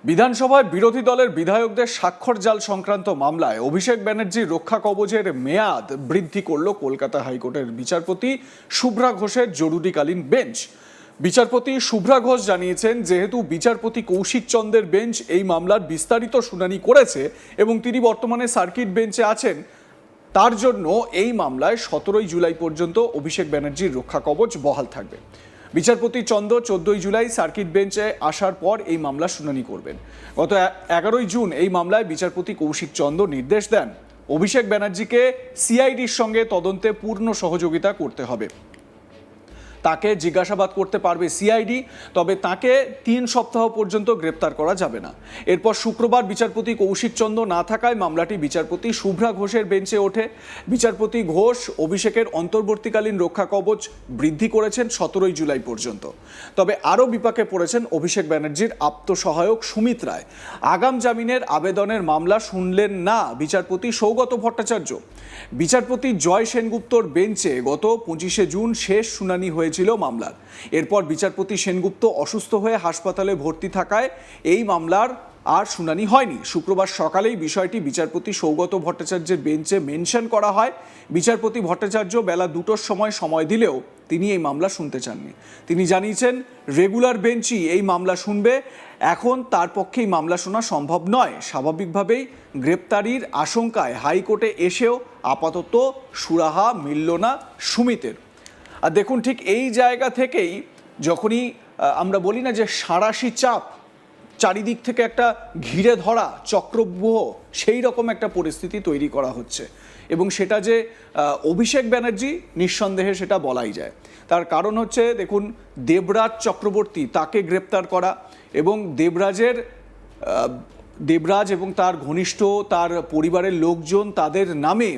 বিধানসভায় বিরোধী দলের বিধায়কদের স্বাক্ষর জাল সংক্রান্ত মামলায় অভিষেক ব্যানার্জির রক্ষা কবচের মেয়াদ বৃদ্ধি করল কলকাতা হাইকোর্টের বিচারপতি শুভ্রা ঘোষের জরুরিকালীন বেঞ্চ। বিচারপতি শুভ্রা ঘোষ জানিয়েছেন, যেহেতু বিচারপতি কৌশিক চন্দ্রের বেঞ্চ এই মামলার বিস্তারিত শুনানি করেছে এবং তিনি বর্তমানে সার্কিট বেঞ্চে আছেন, তার জন্য এই মামলায় 17 জুলাই পর্যন্ত অভিষেক ব্যানার্জির রক্ষা কবচ বহাল থাকবে। বিচারপতি চন্দ্র 14 জুলাই সার্কিট বেঞ্চে আসার পর এই মামলা শুনানি করবেন। গত 11 জুন এই মামলায় বিচারপতি কৌশিক চন্দ্র নির্দেশ দেন অভিষেক ব্যানার্জিকে সিআইডির সঙ্গে তদন্তে পূর্ণ সহযোগিতা করতে হবে। তাকে জিজ্ঞাসাবাদ করতে পারবে সিআইডি, তবে তাকে 3 সপ্তাহ পর্যন্ত গ্রেপ্তার করা যাবে না। এরপর শুক্রবার বিচারপতি কৌশিক চন্দ্র না থাকায় মামলাটি বিচারপতি শুভ্রা ঘোষের বেঞ্চে ওঠে। বিচারপতি ঘোষ অভিষেকের অন্তর্বর্তীকালীন রক্ষা কবচ বৃদ্ধি করেছেন 17 জুলাই পর্যন্ত। তবে আরও বিপাকে পড়েছেন অভিষেক ব্যানার্জির আত্মসহায়ক সুমিত রায়। আগাম জামিনের আবেদনের মামলা শুনলেন না বিচারপতি সৌগত ভট্টাচার্য। বিচারপতি জয় সেনগুপ্তর বেঞ্চে গত 25 জুন শেষ শুনানি হয়েছিল মামলার। এরপর বিচারপতি সেনগুপ্ত অসুস্থ হয়ে হাসপাতালে ভর্তি থাকায় এই মামলার আর শুনানি হয়নি। শুক্রবার সকালেই বিষয়টি বিচারপতি সৌগত ভট্টাচার্যের বেঞ্চে মেনশন করা হয়। বিচারপতি ভট্টাচার্য বেলা 2টোর সময় দিলেও তিনি এই মামলা শুনতে চাননি। তিনি জানিয়েছেন, রেগুলার বেঞ্চই এই মামলা শুনবে, এখন তার পক্ষেই মামলা শোনা সম্ভব নয়। স্বাভাবিকভাবেই গ্রেপ্তারির আশঙ্কায় হাইকোর্টে এসেও আপাতত সুরাহা মিলল না সুমিতের। আর দেখুন, ঠিক এই জায়গা থেকেই যখনই আমরা বলি না যে সাঁড়াশি চাপ, চারিদিক থেকে একটা ঘিরে ধরা চক্রব্যূহ, সেই রকম একটা পরিস্থিতি তৈরি করা হচ্ছে। এবং সেটা যে অভিষেক ব্যানার্জি, নিঃসন্দেহে সেটা বলাই যায়। তার কারণ হচ্ছে, দেখুন, দেবরাজ চক্রবর্তী, তাকে গ্রেপ্তার করা এবং দেবরাজ এবং তার ঘনিষ্ঠ, তার পরিবারের লোকজন, তাদের নামে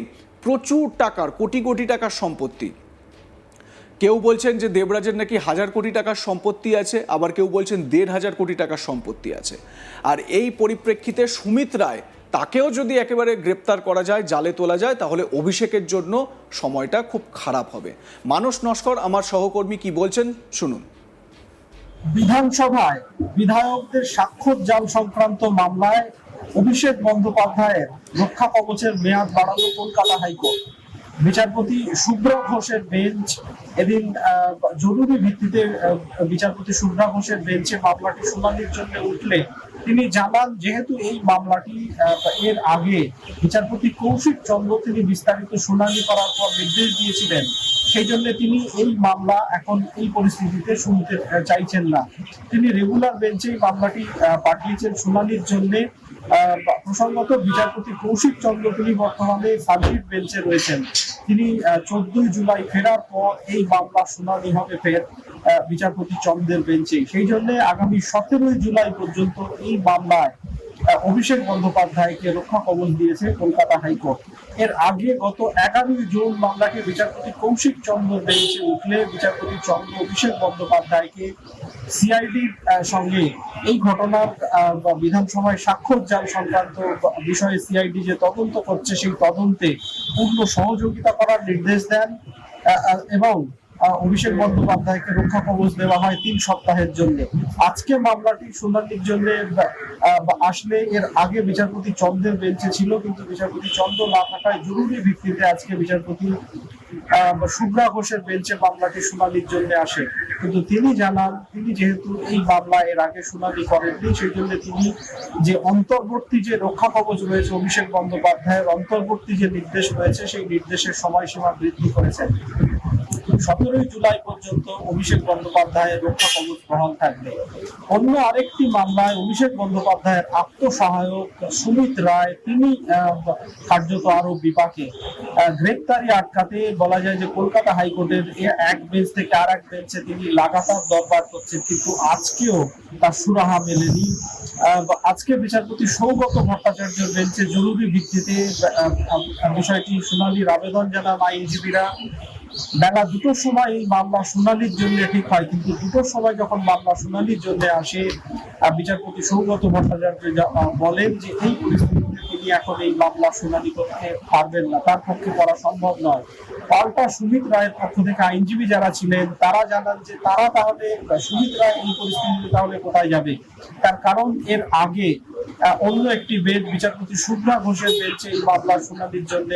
প্রচুর টাকার, কোটি কোটি টাকার সম্পত্তি। কেউ বলছেন যে দেবরাজের নাকি 1000 কোটি টাকার সম্পত্তি আছে, আবার কেউ বলছেন 1500 কোটি টাকার সম্পত্তি আছে। আর এই পরিপ্রেক্ষিতে সুমিত রায়, তাকেও যদি একেবারে গ্রেপ্তার করা যায়, জালে তোলা যায়, তাহলে অভিষেকের জন্য সময়টা খুব খারাপ হবে। মানস নস্কর আমার সহকর্মী কি বলছেন শুনুন। বিধানসভায় বিধায়কদের স্বাক্ষর জাল সংক্রান্ত মামলায় অভিষেক বন্দ্যোপাধ্যায়ের রক্ষা কবচের মেয়াদ বাড়ালো কলকাতা হাইকোর্ট। বিচারপতি শুভ্রা ঘোষের বেঞ্চ এদিন জরুরি ভিত্তিতে বিচারপতি শুভ্রা ঘোষের বেঞ্চে মামলাটি শুনানির জন্য উঠলে তিনি জানান, যেহেতু এই মামলাটি এর আগে বিচারপতি কৌশিক চন্দ্র তিনি বিস্তারিত শুনানি করার পর নির্দেশ দিয়েছিলেন, সেই জন্য তিনি এই মামলা এখন এই পরিস্থিতিতে শুনতে চাইছেন না। তিনি রেগুলার বেঞ্চেই মামলাটি পাঠিয়েছেন শুনানির জন্য। প্রসঙ্গত, বিচারপতি কৌশিক চন্দ্র তিনি বর্তমানে সার্কিট বেঞ্চে রয়েছেন। তিনি 14 জুলাই ফেরার পর এই মামলা শুনানি হবে ফের বিচারপতি চন্দ্রের বেঞ্চে। সেই জন্য আগামী 17 জুলাই পর্যন্ত এই মামলায় অভিষেক বন্দ্যোপাধ্যায়কে রক্ষা কবচ দিয়েছে কলকাতা হাইকোর্ট। এর আগে গত 11 জুন মামলাটি বিচারপতি কৌশিক চন্দ্র বেঞ্চে উঠলে বিচারপতি চন্দ্র অভিষেক বন্দ্যোপাধ্যায়কে সিআইডির সঙ্গে এই ঘটনার বিধানসভায় স্বাক্ষর জাল সংক্রান্ত বিষয়ে সিআইডি যে তদন্ত করছে সেই তদন্তে পূর্ণ সহযোগিতা করার নির্দেশ দেন এবং অভিষেক বন্দ্যোপাধ্যায়কে রক্ষা কবচ দেওয়া হয় 3 সপ্তাহের জন্য। আজকে মামলাটি শুনানির জন্য আসলে এর আগে বিচারপতি চন্দ্রের বেঞ্চে ছিল, কিন্তু বিচারপতি চন্দ্র না থাকায় জরুরি ভিত্তিতে আজকে বিচারপতি শুভ্রা ঘোষের বেঞ্চে মামলাটি শুনানির জন্য আসে। কিন্তু তিনি জানান, তিনি যেহেতু এই মামলা এর আগে শুনানি করেননি, সেই জন্য তিনি যে অন্তর্বর্তী যে রক্ষা কবচ রয়েছে অভিষেক বন্দ্যোপাধ্যায়ের অন্তর্বর্তী যে নির্দেশ রয়েছে সেই নির্দেশের সময়সীমা বৃদ্ধি করেছেন। 17 জুলাই পর্যন্ত অভিষেক বন্দ্যোপাধ্যায়ের রক্ষা কবচ বহাল থাকবে। অন্য আরেকটি মামলায় অভিষেক বন্দ্যোপাধ্যায়ের আত্মসহায়ক সুমিত রায়, তিনি কার্যত আরো বিপাকে। গ্রেপ্তারি আটকাতে বলা যায় যে কলকাতা হাইকোর্টের এক বেঞ্চ থেকে আর এক বেঞ্চে তিনি লাগাতার দরবার করছেন, কিন্তু আজকেও তার সুরাহা মেলেনি। আজকে বিচারপতি সৌগত ভট্টাচার্যের বেঞ্চে জরুরি ভিত্তিতে বিষয়টি শুনানির আবেদন জানান আইনজীবীরা। বেলা 2টোর সময় এই মামলা শুনানির জন্য ঠিক হয়, কিন্তু 2টোর সময় যখন মামলা শুনানির জন্য আসে, বিচারপতি সৌগত ভট্টাচার্য বলেন যে এই পরিস্থিতিতে তিনি তিনি এখন এই মামলা শুনানি করতে পারবেন না, তার পক্ষে করা সম্ভব নয়। পাল্টা সুমিত রায়ের পক্ষ থেকে আইনজীবী যারা ছিলেন তারা জানান যে তারা তাহলে সুমিত রায় এই পরিস্থিতিতে তাহলে কোথায় যাবে। তার কারণ এর আগে অন্য একটি বেঞ্চ, বিচারপতি শুভ্রা ঘোষের বেঞ্চে এই মামলার শুনানির জন্য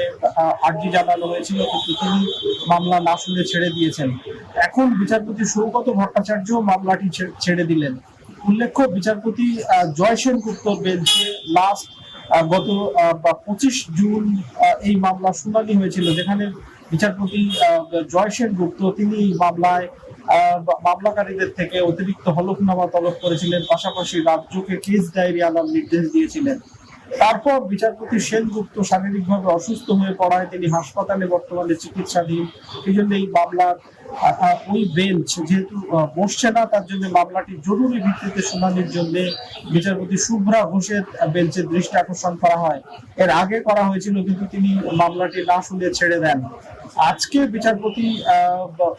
আর্জি জানানো হয়েছিল, কিন্তু তিনি মামলা না শুনে ছেড়ে দিয়েছেন। এখন বিচারপতি সৌগত ভট্টাচার্য মামলাটি ছেড়ে দিলেন। উল্লেখ্য, বিচারপতি জয় সেনগুপ্তর বেঞ্চে লাস্ট গত 25 জুন এই মামলা শুনানি হয়েছিল, যেখানে বিচারপতি জয় সেনগুপ্ত তিনি মামলায় মামলাকারীদের থেকে অতিরিক্ত হলফনামা তলব করেছিলেন, পাশাপাশি রাজ্যকে কেস ডায়েরি আনার নির্দেশ দিয়েছিলেন। তারপর বিচারপতি সেনগুপ্ত শারীরিকভাবে অসুস্থ হয়ে পড়ায় তিনি হাসপাতালে বর্তমানে চিকিৎসাধীন। এই জন্য এই মামলার ওই বেঞ্চ যেহেতু বসছে না, তার জন্য মামলাটি জরুরি ভিত্তিতে শুনানির জন্য বিচারপতি শুভ্রা ঘোষের বেঞ্চে দৃষ্টি আকর্ষণ করা হয়। এর আগে করা হয়েছিল, কিন্তু তিনি মামলাটি না শুনে ছেড়ে দেন। আজকে বিচারপতি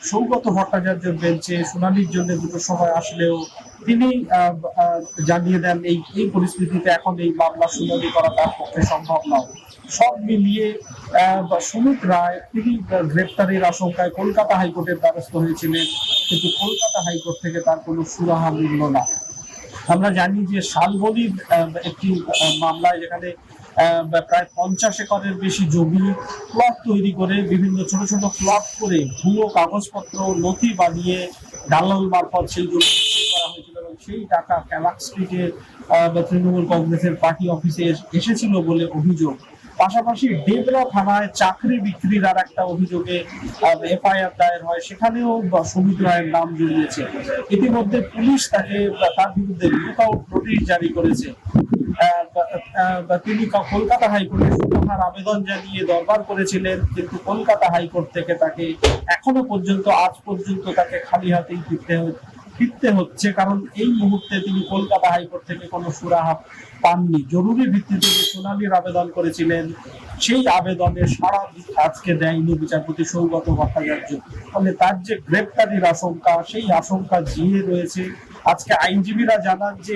সৌগত ভট্টাচার্যের বেঞ্চে শুনানির জন্য দুটো সময় আসলেও তিনি জানিয়ে দেন এই পরিস্থিতিতে এখন এই মামলা শুনানি করা তার পক্ষে সম্ভব নয়। সব মিলিয়ে সুমিত রায় তিনি গ্রেপ্তারের আশঙ্কায় কলকাতা হাইকোর্টের দ্বারস্থ হয়েছিলেন, কিন্তু কলকাতা হাইকোর্ট থেকে তার কোনো সুরাহা মিলল না। আমরা জানি যে শালবনির একটি মামলায়, যেখানে প্রায় 50 একরের বেশি জমি প্লট তৈরি করে বিভিন্ন ছোট ছোট প্লট করে ভুয়ো কাগজপত্র নথি বানিয়ে দালাল মারফত সেই জমি করা হয়েছিল, এবং সেই টাকা ক্যালাক স্ট্রিটে তৃণমূল কংগ্রেসের পার্টি অফিসে এসেছিল বলে অভিযোগ। পাশাপাশি ডেবরা থানায় চাকরি বিক্রির আর একটা অভিযোগে এফআইআর দায়ের হয়, সেখানেও সুমিত রায়ের নাম জড়িয়েছে। ইতিমধ্যে পুলিশ তার বিরুদ্ধে লুকআউট নোটিশ জারি করেছে। তিনি কলকাতা হাইকোর্টে সুরাহার আবেদন জানিয়ে দরবার করেছিলেন, কিন্তু কলকাতা হাইকোর্ট থেকে তাকে আজ পর্যন্ত তাকে খালি হাতেই ফিরতে হচ্ছে, কারণ এই মুহূর্তে তিনি কলকাতা হাইকোর্ট থেকে কোনো সুরাহা পাননি। জরুরি ভিত্তিতে যে শুনানির আবেদন করেছিলেন, সেই আবেদনের সাড়া আজকে দেয়নি বিচারপতি সৌগত ভট্টাচার্য। ফলে তার যে গ্রেপ্তারির আশঙ্কা, সেই আশঙ্কা জিয়ে রয়েছে। আজকে আইনজীবীরা জানান যে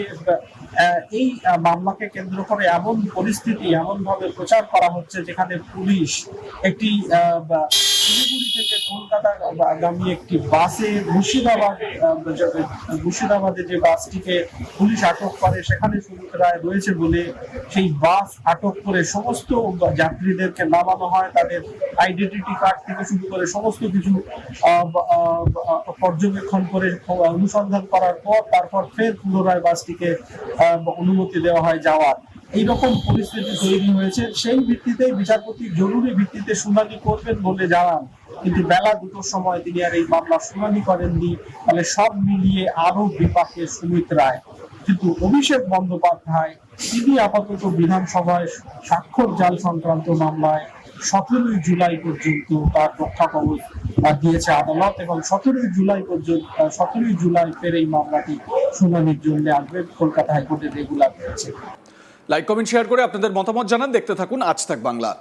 এই মামলাকে কেন্দ্র করে এমন পরিস্থিতি, এমন ভাবে প্রচার করা হচ্ছে, যেখানে পুলিশ একটি শিলিগুড়ি থেকে কলকাতা আগামী একটি বাসে মুর্শিদাবাদে যে বাসটিকে পুলিশ আটক করে, সেখানে সুমিত রায় রয়েছে বলে সেই বাস আটক করে সমস্ত যাত্রীদেরকে নামানো হয়। তাদের আইডেন্টিটি কার্ড থেকে শুরু করে সমস্ত কিছু পর্যবেক্ষণ করে অনুসন্ধান করার পর তারপর ফের পুনরায় বাসটিকে অনুমতি দেওয়া হয় যাওয়ার। এইরকম পরিস্থিতি তৈরি হয়েছে। সেই ভিত্তিতেই বিচারপতি জরুরি ভিত্তিতে শুনানি করবেন বলে জানান, কিন্তু বেলা 2টার সময় তিনি আর এই মামলা শুনানি করেননি। ফলে সব মিলিয়ে আরো বিপাকে সুমিত রায়। কিন্তু অভিষেক বন্দ্যোপাধ্যায় তিনি আপাতত বিধানসভায় স্বাক্ষর জাল সংক্রান্ত মামলায় 17 জুলাই পর্যন্ত তার রক্ষা কবচ দিয়েছে আদালত, এবং 17 জুলাই ফের এই মামলাটি শুনানির জন্য আসবে কলকাতা হাইকোর্টের রেগুলার বেঞ্চে। লাইক, কমেন্ট, শেয়ার করে আপনাদের মতামত জানান। দেখতে থাকুন আজ তাক বাংলা।